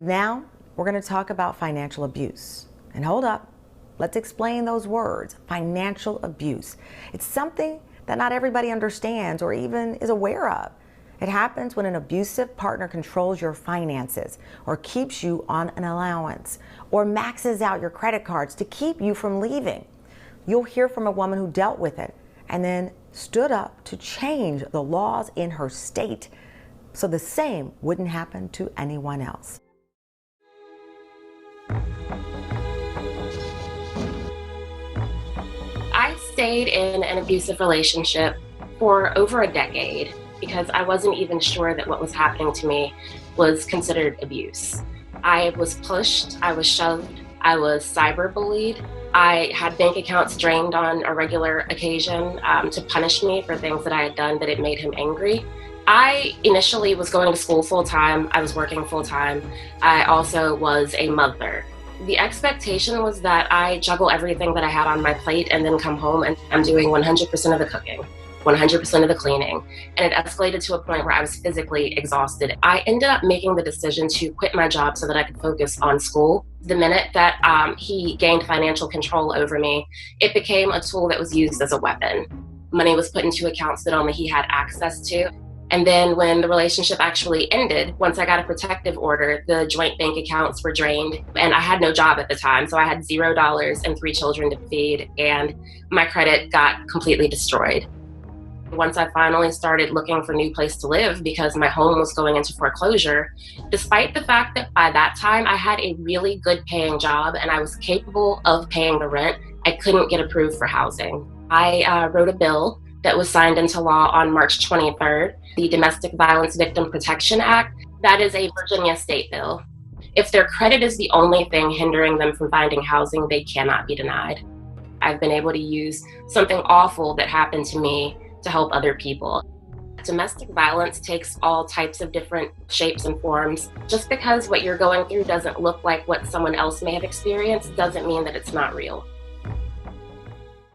Now, we're going to talk about financial abuse. And hold up, let's explain those words. Financial abuse. It's something that not everybody understands or even is aware of. It happens when an abusive partner controls your finances or keeps you on an allowance or maxes out your credit cards to keep you from leaving. You'll hear from a woman who dealt with it and then stood up to change the laws in her state so the same wouldn't happen to anyone else. I stayed in an abusive relationship for over a decade because I wasn't even sure that what was happening to me was considered abuse. I was pushed, I was shoved, I was cyberbullied. I had bank accounts drained on a regular occasion to punish me for things that I had done that it made him angry. I initially was going to school full time. I was working full time. I also was a mother. The expectation was that I juggle everything that I had on my plate and then come home and I'm doing 100% of the cooking, 100% of the cleaning. And it escalated to a point where I was physically exhausted. I ended up making the decision to quit my job so that I could focus on school. The minute that he gained financial control over me, it became a tool that was used as a weapon. Money was put into accounts that only he had access to. And then when the relationship actually ended, once I got a protective order, the joint bank accounts were drained and I had no job at the time. So I had $0 and 3 children to feed and my credit got completely destroyed. Once I finally started looking for a new place to live because my home was going into foreclosure, despite the fact that by that time I had a really good paying job and I was capable of paying the rent, I couldn't get approved for housing. I wrote a bill that was signed into law on March 23rd, the Domestic Violence Victim Protection Act. That is a Virginia state bill. If their credit is the only thing hindering them from finding housing, they cannot be denied. I've been able to use something awful that happened to me to help other people. Domestic violence takes all types of different shapes and forms. Just because what you're going through doesn't look like what someone else may have experienced doesn't mean that it's not real.